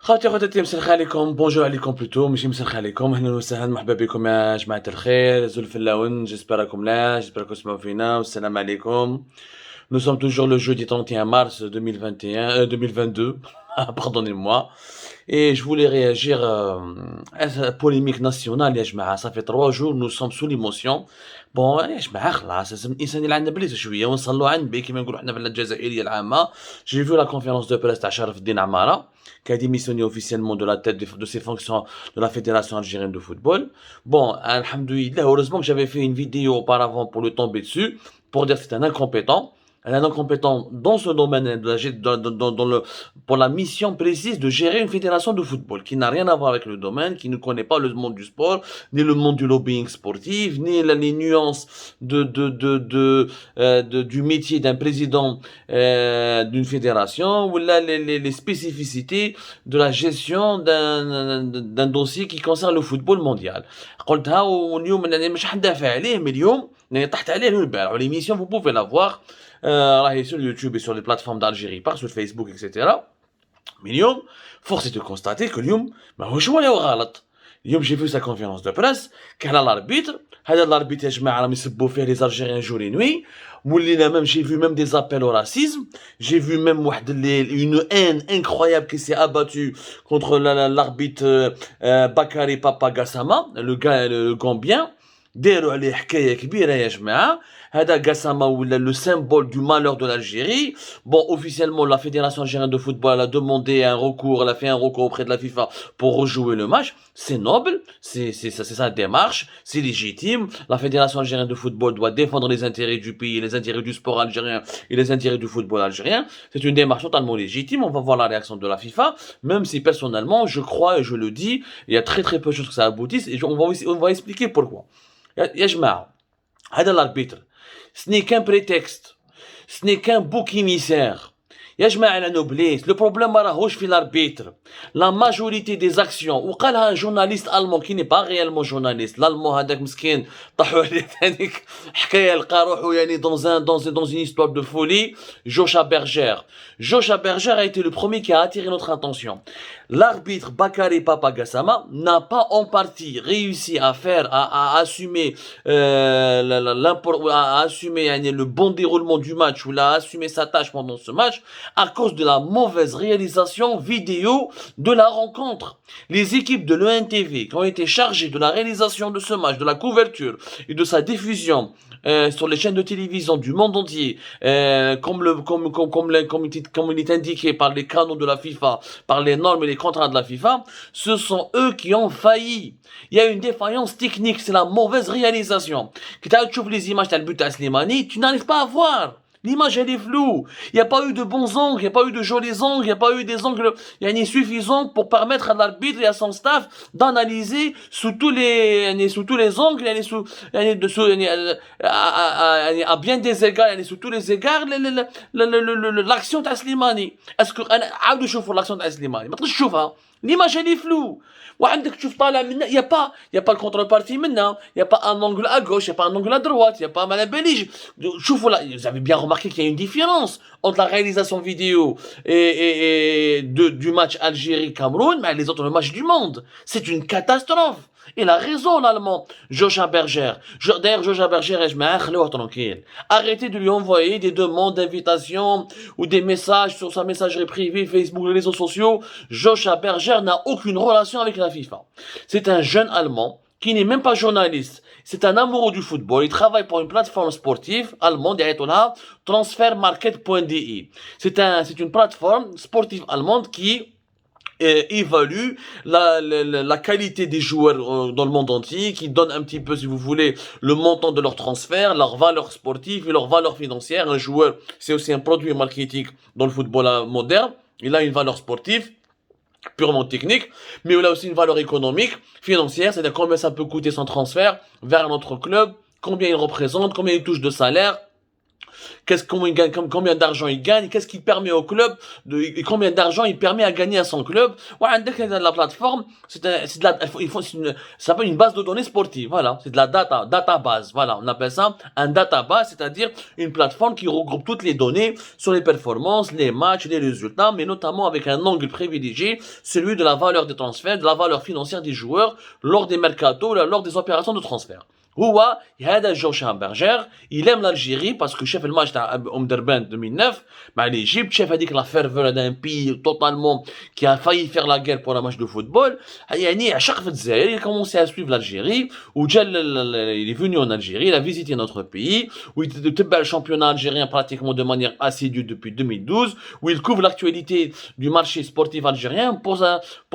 خواتي خواتاتي مسرخ عليكم بونجور عليكم بلوتو ماشي مسرخ عليكم اهلا وسهلا مرحبا بكم يا جماعة الخير زول الفلاون جيسبر راكم لا جيسبر راكم تسمعوا فينا والسلام عليكم. Nous sommes toujours le jeudi 31 mars 2021, 2022, pardonnez-moi. Et je voulais réagir à la polémique nationale, يا جماعة. Ça fait 3 jours, nous sommes sous l'émotion. Bon, يا جماعة خلاص لازم الإنسان يلعن بليز شوية ونصلوا عن بي كيما نقولوا حنا في الجزائرية العامة. J'ai vu la conférence de presse تاع شرف الدين عمارة qui a démissionné officiellement de la tête de ses fonctions de la Fédération algérienne de football. Bon, alhamdoulilah, heureusement que j'avais fait une vidéo auparavant pour le tomber dessus, pour dire que c'est un incompétent. Un incompétent dans ce domaine, pour la mission précise de gérer une fédération de football qui n'a rien à voir avec le domaine, qui ne connaît pas le monde du sport, ni le monde du lobbying sportif, ni les nuances du métier d'un président d'une fédération, ou là les spécificités de la gestion d'un dossier qui concerne le football mondial. قلتها واليوم انا مش حندافع عليه من اليوم لاني طحت عليه من البارح l'émission vous pouvez la voir راهي sur YouTube et sur les plateformes d'Algérie par sur Facebook etc. Mais اليوم force est de constater que اليوم ماهوش هو اللي غلط. اليوم j'ai vu sa conférence de presse كان l'arbitre هذا l'arbitre يا جماعه راهم يسبوا فيه les Algériens jour et nuit. Moulina même j'ai vu même des appels au racisme, j'ai vu même une haine incroyable qui s'est abattue contre l'arbitre Bakary Papa Gassama, le gars le Gambien. داروا عليه حكايه كبيره يا جماعه. هذا Gassama ولا le symbole du malheur de l'Algérie. Bon, officiellement la Fédération algérienne de football a demandé un recours, elle a fait un recours auprès de la FIFA pour rejouer le match. C'est noble, c'est sa démarche, c'est légitime. La Fédération algérienne de football doit défendre les intérêts du pays, les intérêts du sport algérien et les intérêts du football algérien. C'est une démarche totalement légitime. On va voir la réaction de la FIFA, même si personnellement je crois et je le dis, il y a très très peu de choses que ça aboutisse et on va expliquer pourquoi. يا جماعة هذا l'arbitre ce n'est qu'un prétexte, ce n'est qu'un bouc émissaire. يا جماعة la noblesse, le problème ما راهوش في l'arbitre. La majorité des actions وقالها un journaliste allemand qui n'est pas réellement journaliste. L'allemand هذاك مسكين طاحوا عليه ثانيك حكاية لقى روحو يعني dans une histoire de folie. Jocha Berger a été le premier qui a attiré notre attention. L'arbitre Bakary Papa Gassama n'a pas en partie réussi à assumer le bon déroulement du match ou à assumer sa tâche pendant ce match à cause de la mauvaise réalisation vidéo de la rencontre. Les équipes de l'ENTV qui ont été chargées de la réalisation de ce match, de la couverture et de sa diffusion sur les chaînes de télévision du monde entier, comme il est indiqué par les canons de la FIFA, par les normes et les contrats de la FIFA, ce sont eux qui ont failli. Il y a une défaillance technique, c'est la mauvaise réalisation. Quand tu vois les images de but à Slimani, tu n'arrives pas à voir. L'image elle est floue, il n'y a pas eu de bons angles, il n'y a pas eu de jolis angles, il n'y a pas eu des angles suffisants pour permettre à l'arbitre et à son staff d'analyser sous tous les angles, à bien des égards, sous tous les égards, l'action de Slimani. Est-ce que عاودوا شوفوا l'action de Slimani؟ ما تقدرش تشوفها. L'image elle est floue. وعندك تشوف طالع منا il y a pas le contrepartie منا, il y a pas un angle à gauche, il y a pas un angle à droite, il y a pas mal à belige. شوفوا là, vous avez bien remarqué qu'il y a une différence entre la réalisation vidéo et du match Algérie-Cameroun mais les autres matchs du monde. C'est une catastrophe. Il a raison l'allemand, Jocha Berger. D'ailleurs, Jocha Berger, tranquille. Arrêtez de lui envoyer des demandes d'invitation ou des messages sur sa messagerie privée, Facebook, les réseaux sociaux. Jocha Berger n'a aucune relation avec la FIFA. C'est un jeune allemand qui n'est même pas journaliste. C'est un amoureux du football. Il travaille pour une plateforme sportive allemande, transfermarket.de. C'est une plateforme sportive allemande qui évalue la qualité des joueurs dans le monde entier, qui donne un petit peu, si vous voulez, le montant de leur transfert, leur valeur sportive et leur valeur financière. Un joueur, c'est aussi un produit marketing dans le football moderne. Il a une valeur sportive, purement technique, mais il a aussi une valeur économique, financière, c'est-à-dire combien ça peut coûter son transfert vers un autre club, combien il représente, combien il touche de salaire, combien d'argent il gagne, qu'est-ce qu'il permet au club, et combien d'argent il permet à gagner à son club. La plateforme, ça s'appelle une base de données sportive. Voilà, c'est de la database. Voilà, on appelle ça un database, c'est-à-dire une plateforme qui regroupe toutes les données sur les performances, les matchs, les résultats, mais notamment avec un angle privilégié, celui de la valeur des transferts, de la valeur financière des joueurs lors des mercatos, lors des opérations de transfert. هو هذا جو شامبرجر il aime l'Algérie parce que شاف الماتش تاع Durban 2009 مع l'Égypte, شاف هذيك la ferveur d'un pays totalement qui a failli faire la guerre pour un match de football. يعني عشق في الجزائر, il a commencé à suivre l'Algérie وجا il est venu en Algérie, il a visité notre pays où il تبع le championnat algérien pratiquement de manière assidue depuis 2012 où il couvre l'actualité du marché sportif algérien pour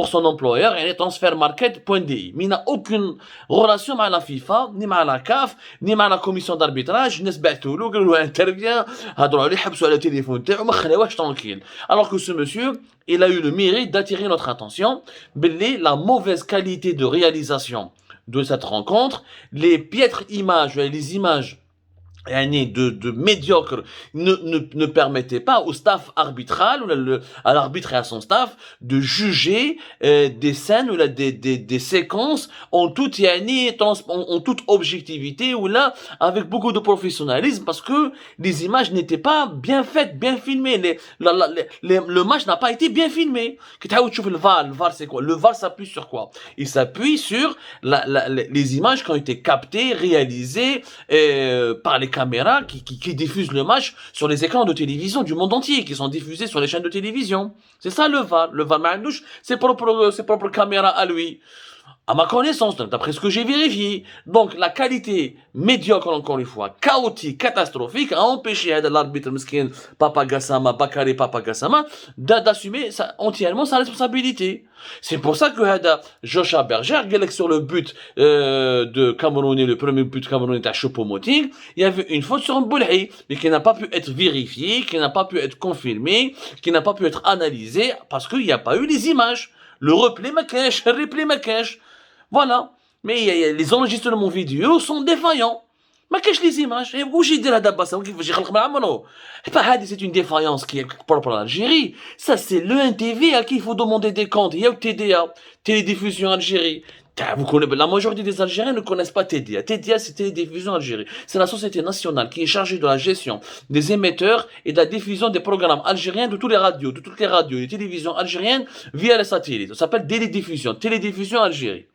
son employeur et transfermarket.di. Mais il n'a aucune relation avec la FIFA ni مع la CAF ni مع la commission d'arbitrage. الناس بعثوا له قالوا له intervient, هضروا عليه حبسوا على التليفون تاعو ما خلاوهش tranquille. Alors que ce monsieur, il a eu le mérite d'attirer notre attention باللي la mauvaise qualité de réalisation de cette rencontre, les piètres images, les images de médiocre ne permettait pas au staff arbitral à l'arbitre et à son staff de juger des scènes ou des séquences en toute en toute objectivité ou là avec beaucoup de professionnalisme parce que les images n'étaient pas bien faites, bien filmées. Le match n'a pas été bien filmé. Le VAR c'est quoi? Le VAR s'appuie sur quoi? Il s'appuie sur les images qui ont été captées, réalisées par les caméras qui diffusent le match sur les écrans de télévision du monde entier, qui sont diffusés sur les chaînes de télévision. C'est ça le VAR. Le VAR Maandouche, ses propres caméras à lui. À ma connaissance, d'après ce que j'ai vérifié. Donc, la qualité médiocre, encore une fois, chaotique, catastrophique, a empêché l'arbitre Meskin, Papa Gassama, Bakary Papa Gassama, d'assumer entièrement sa responsabilité. C'est pour ça que Joshua Berger, sur le but de Camerounais, le premier but camerounais à Choupo-Moting, il y avait une faute sur un Boulay, mais qui n'a pas pu être vérifiée, qui n'a pas pu être confirmée, qui n'a pas pu être analysée, parce qu'il n'y a pas eu les images. Le replay ma cache. Voilà. Mais les enregistrements vidéo sont défaillants. ما كاش les images. Et où j'ai dit la dabassa, كيفاش يخلق من عمره. Et pas هذه c'est une défaillance qui est propre à l'Algérie. Ça c'est le NTV à qui il faut demander des comptes. Il y a le TDA, Télédiffusion Algérie. Vous connaissez, la majorité des Algériens ne connaissent pas TDA. TDA, c'est Télédiffusion Algérie. C'est la société nationale qui est chargée de la gestion des émetteurs et de la diffusion des programmes algériens de toutes les radios, les télévisions algériennes via les satellites. Ça s'appelle Télédiffusion Algérie.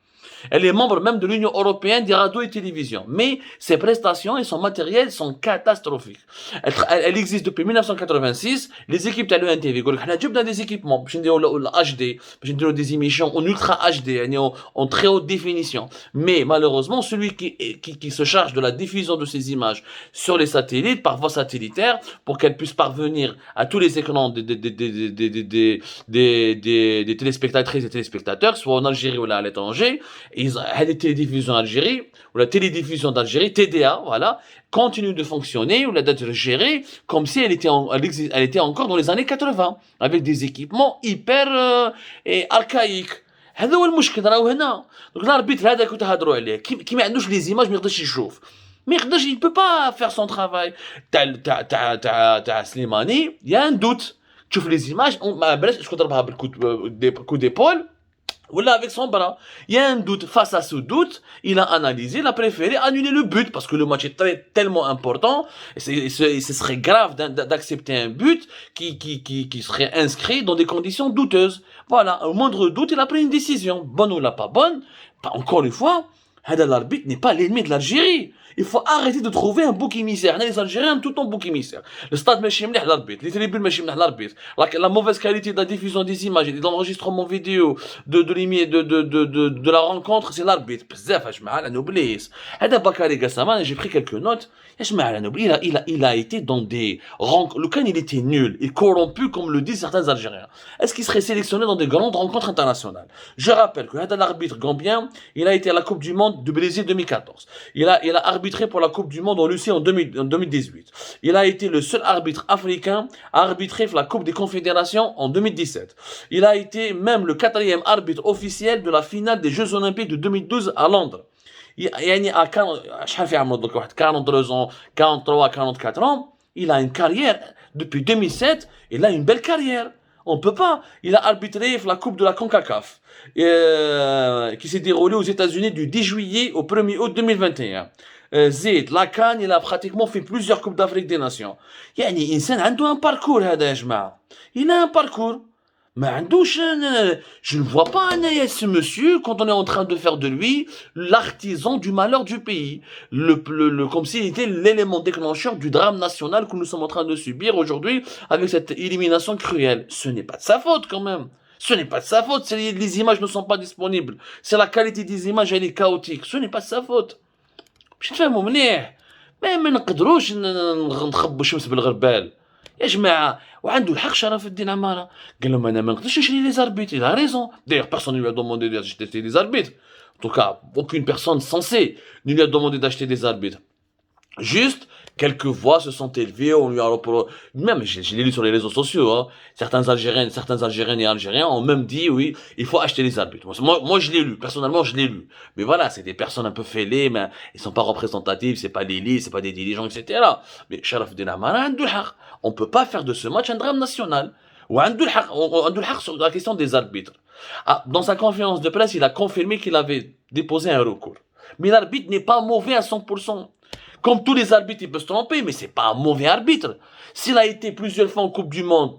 Elle est membre même de l'Union européenne des radios et télévisions. Mais ses prestations et son matériel sont catastrophiques. Elle existe depuis 1986. Les équipes de l'UNTV, on a des équipements, HD, des émissions en ultra HD, en très haute définition. Mais malheureusement, celui qui se charge de la diffusion de ces images sur les satellites, par voie satellitaire, pour qu'elles puissent parvenir à tous les écrans des téléspectatrices et téléspectateurs, soit en Algérie ou là à l'étranger, la télédiffusion Algérie, ou la télédiffusion d'Algérie, TDA, voilà, continue de fonctionner, ou d'être gérée, comme si elle était encore dans les années 80, avec des équipements hyper archaïques. هذا هو المشكل راهو هنا. Donc l'arbitre هذا كنت هضروا عليه كي ما عندوش les images ما يقدرش يشوف. il peut pas faire son travail. تاع سليماني, il y a un doute. تشوف les images, ما بلاش شكون ضربها بالكود d'épaule. Ou là, avec son bras. Il y a un doute. Face à ce doute, il a analysé, il a préféré annuler le but parce que le match est tellement important. Et ce serait grave d'accepter un but qui serait inscrit dans des conditions douteuses. Voilà. Au moindre doute, il a pris une décision. Bonne ou pas bonne. Encore une fois, l'arbitre n'est pas l'ennemi de l'Algérie. Il faut arrêter de trouver un bouc émissaire. Les Algériens, tout le temps bouc émissaire. Le stade machim l'arbitre. Les tribunes machim l'arbitre. La mauvaise qualité de la diffusion des images et de l'enregistrement vidéo de la rencontre, c'est l'arbitre. Bakary Gassama, j'ai pris quelques notes. Il a été dans des rencontres. Le can, il était nul. Il corrompu, comme le disent certains Algériens. Est-ce qu'il serait sélectionné dans des grandes rencontres internationales? Je rappelle que l'arbitre gambien, il a été à la Coupe du Monde du Brésil 2014. Il a arbitré pour la Coupe du Monde en Russie en 2018. Il a été le seul arbitre africain à arbitrer la Coupe des Confédérations en 2017. Il a été même le 4e arbitre officiel de la finale des Jeux Olympiques de 2012 à Londres. يعني à 43 ans, 43 44 ans, il a une carrière depuis 2007, il a une belle carrière. On peut pas. Il a arbitré la Coupe de la CONCACAF, qui s'est déroulée aux États-Unis du 10 juillet au 1er août 2021. زيد la CAN, il a pratiquement fait plusieurs Coupes d'Afrique des Nations. يعني إنسان عنده un parcours هذا يا جماعة. Il a un parcours. ما عندوش je ne vois pas ce monsieur quand on est en train de faire de lui l'artisan du malheur du pays, comme s'il était l'élément déclencheur du drame national que nous sommes en train de subir aujourd'hui avec cette élimination cruelle. Ce n'est pas de sa faute quand même. Ce n'est pas de sa faute, les images ne sont pas disponibles. C'est la qualité des images, elle est chaotique. Ce n'est pas de sa faute. باش نتفاهموا مليح. ما نقدروش نخبوا الشمس بالغربال يا جماعه. وعنده الحق شرف الدين عماره، قال لهم انا ما نقدرش نشري لي زاربيت. Il a raison. D'ailleurs, personne ne lui a demandé d'acheter des arbitres. En tout cas, aucune personne censée ne lui a demandé d'acheter des arbitres. Juste, quelques voix se sont élevées, on lui a reproché, même, je l'ai lu sur les réseaux sociaux, hein, certains Algériennes et Algériens ont même dit, oui, il faut acheter les arbitres. Moi, je l'ai lu, personnellement, je l'ai lu. Mais voilà, c'est des personnes un peu fêlées, mais ils sont pas représentatives, c'est pas l'élite, c'est pas des dirigeants, etc. Mais Sharaf El Amara, on peut pas faire de ce match un drame national. Ou sur la question des arbitres. Ah, dans sa conférence de presse, il a confirmé qu'il avait déposé un recours. Mais l'arbitre n'est pas mauvais à 100%. Comme tous les arbitres, il peut se tromper, mais c'est pas un mauvais arbitre. S'il a été plusieurs fois en Coupe du Monde,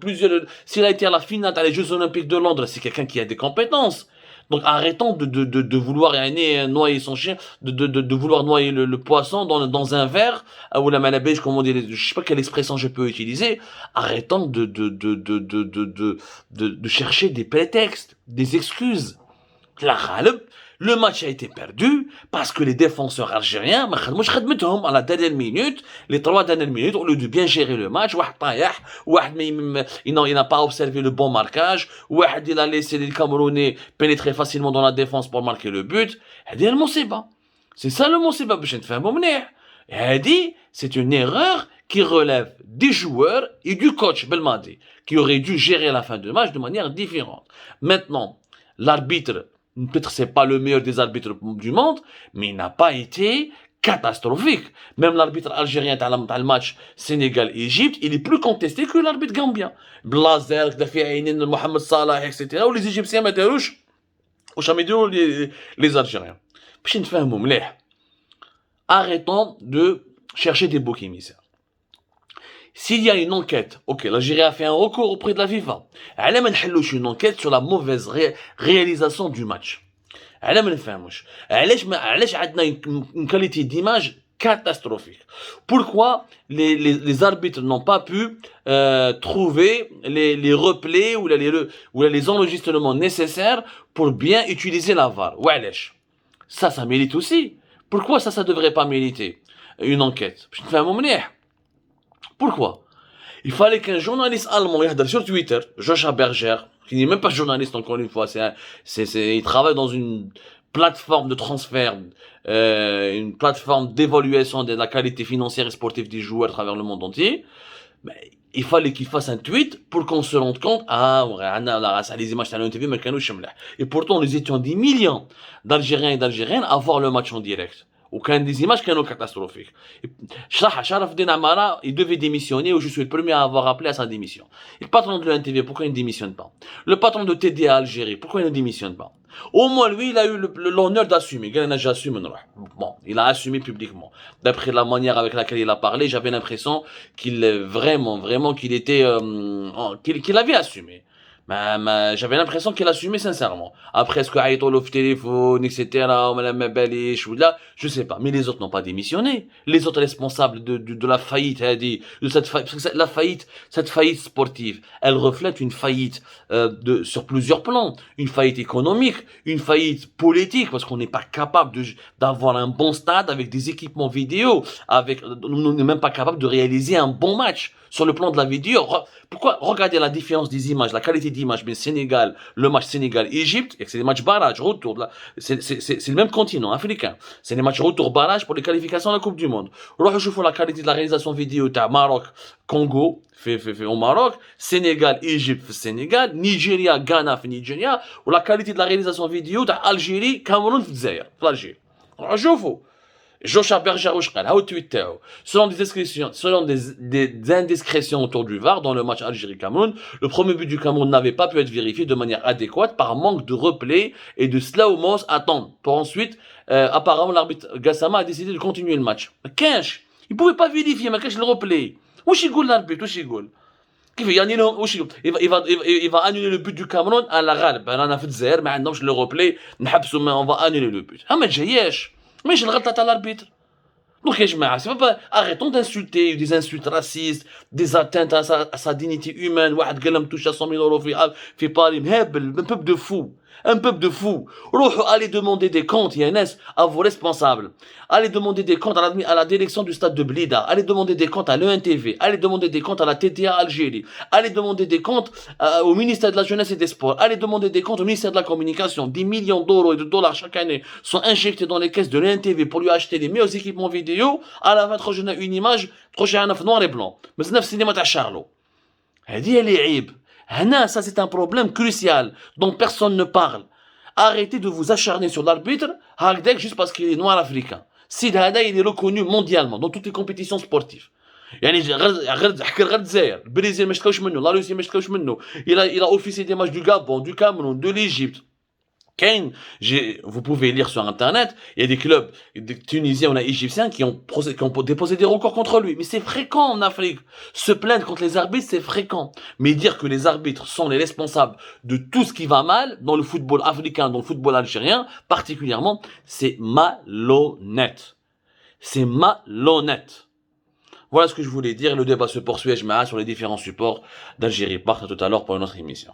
s'il a été à la finale dans les Jeux Olympiques de Londres, c'est quelqu'un qui a des compétences. Donc arrêtons de vouloir noyer son chien, de vouloir noyer le poisson dans un verre, ou la malabèche, comme on dit, je sais pas quelle expression je peux utiliser. Arrêtons de chercher des prétextes, des excuses. Le match a été perdu parce que les défenseurs algériens à la dernière minute, les 3 dernières minutes, au lieu de bien gérer le match, il n'a pas observé le bon marquage, il a laissé les Camerounais pénétrer facilement dans la défense pour marquer le but. C'est ça le Moussiba. C'est une erreur qui relève des joueurs et du coach Belmadi, qui aurait dû gérer la fin de match de manière différente. Maintenant, l'arbitre, peut-être c'est pas le meilleur des arbitres du monde, mais il n'a pas été catastrophique. Même l'arbitre algérien dans le match Sénégal-Égypte, il est plus contesté que l'arbitre gambien. Blazer, Mohamed Salah, etc. Ou les Égyptiens ما داروش واش راهم يديروا les Algériens. باش نتفاهموا مليح. Arrêtons de chercher des boucs émissaires. S'il y a une enquête, ok, l'Algérie a fait un recours auprès de la FIFA. Elle a une enquête sur la mauvaise réalisation du match. Elle a une qualité d'image catastrophique. Pourquoi les arbitres n'ont pas pu trouver les replays ou les enregistrements nécessaires pour bien utiliser la VAR? Ça mérite aussi. Pourquoi ça devrait pas mériter une enquête? Je te fais un moment. Pourquoi? Il fallait qu'un journaliste allemand sur Twitter, Joshua Berger, qui n'est même pas journaliste encore une fois, il travaille dans une plateforme de transfert, une plateforme d'évaluation de la qualité financière et sportive des joueurs à travers le monde entier. Mais il fallait qu'il fasse un tweet pour qu'on se rende compte, les images à TV, et pourtant nous étions des millions d'Algériens et d'Algériennes à voir le match en direct. وكان des images qui sont catastrophiques. Sharaf El Amara, il devait démissionner, ou je suis le premier à avoir appelé à sa démission. Le patron de l'NTV, pourquoi il ne démissionne pas? Le patron de TDA Algérie, pourquoi il ne démissionne pas? Au moins lui, il a eu l'honneur d'assumer. Bon, il a assumé publiquement. D'après la manière avec laquelle il a parlé, j'avais l'impression qu'il qu'il était, qu'il avait assumé. J'avais l'impression qu'il assumait sincèrement. Après, est-ce qu'il au téléphone, etc., je sais pas. Mais les autres n'ont pas démissionné. Les autres responsables de la faillite, cette faillite sportive, elle reflète une faillite, sur plusieurs plans. Une faillite économique, une faillite politique, parce qu'on n'est pas capable d'avoir un bon stade avec des équipements vidéo, on n'est même pas capable de réaliser un bon match. Sur le plan de la vidéo, pourquoi regardez la différence des images, la qualité d'image, mais Sénégal, le match Sénégal-Égypte, et que c'est des matchs barrage, retour, c'est le même continent africain. C'est des matchs retour barrage pour les qualifications à la Coupe du Monde. Je fais la qualité de la réalisation vidéo, t'as Maroc, Congo, fait au Maroc, Sénégal, Égypte, Sénégal, Nigeria, Ghana, Nigeria, ou la qualité de la réalisation vidéo, t'as Algérie, Cameroun, Zaïre, l'Algérie. Je fais. Joshua Berger selon des indiscrétions autour du VAR dans le match Algérie-Cameroun, le premier but du Cameroun n'avait pas pu être vérifié de manière adéquate par manque de replay et de slow-mo attendre. Pour ensuite, apparemment, l'arbitre Gassama a décidé de continuer le match. Mais Kench, il pouvait pas vérifier, mais Kench le replay. Wesh يقول l'arbitre, wesh يقول. Il va annuler le but du Cameroun à la غالب. انا في الجزائر ما عندهمش le replay, نحبسوا on va annuler le but. ما تجياش. ماشي الغلطه تاع l'arbitre. Donc, c'est pas, arrêtons d'insulter, des insultes racistes, des atteintes à sa dignité humaine. واحد قال لهم touche à 100 000 € في Paris. Un peuple de fous. Un peuple de fous. Allez demander des comptes, Yannis, à vos responsables. Allez demander des comptes à la direction du stade de Blida. Allez demander des comptes à l'ENTV. Allez demander des comptes à la TTA Algérie. Allez demander des comptes au ministère de la Jeunesse et des Sports. Allez demander des comptes au ministère de la Communication. 10 millions d'euros et de dollars chaque année sont injectés dans les caisses de l'ENTV pour lui acheter les meilleurs équipements vidéo. À la fin, تخرج une image, تخرج في noir et blanc. Mais c'est cinéma تاع Charlot. هذه هي اللي عيب. Ça, c'est un problème crucial dont personne ne parle. Arrêtez de vous acharner sur l'arbitre juste parce qu'il est noir africain. Sid Hada, il est reconnu mondialement dans toutes les compétitions sportives. يعني غير الجزائر البرازيل ما اشتكاوش منه لا روسيا ما اشتكاوش منه il a officié des matchs du Gabon, du Cameroun, de l'Égypte. Vous pouvez lire sur internet, il y a des clubs tunisiens ou égyptiens qui ont déposé des recours contre lui. Mais c'est fréquent en Afrique. Se plaindre contre les arbitres, c'est fréquent. Mais dire que les arbitres sont les responsables de tout ce qui va mal dans le football africain, dans le football algérien, particulièrement, c'est malhonnête. C'est malhonnête. Voilà ce que je voulais dire. Le débat se poursuit sur les différents supports d'Algérie. Part à tout à l'heure pour une autre émission.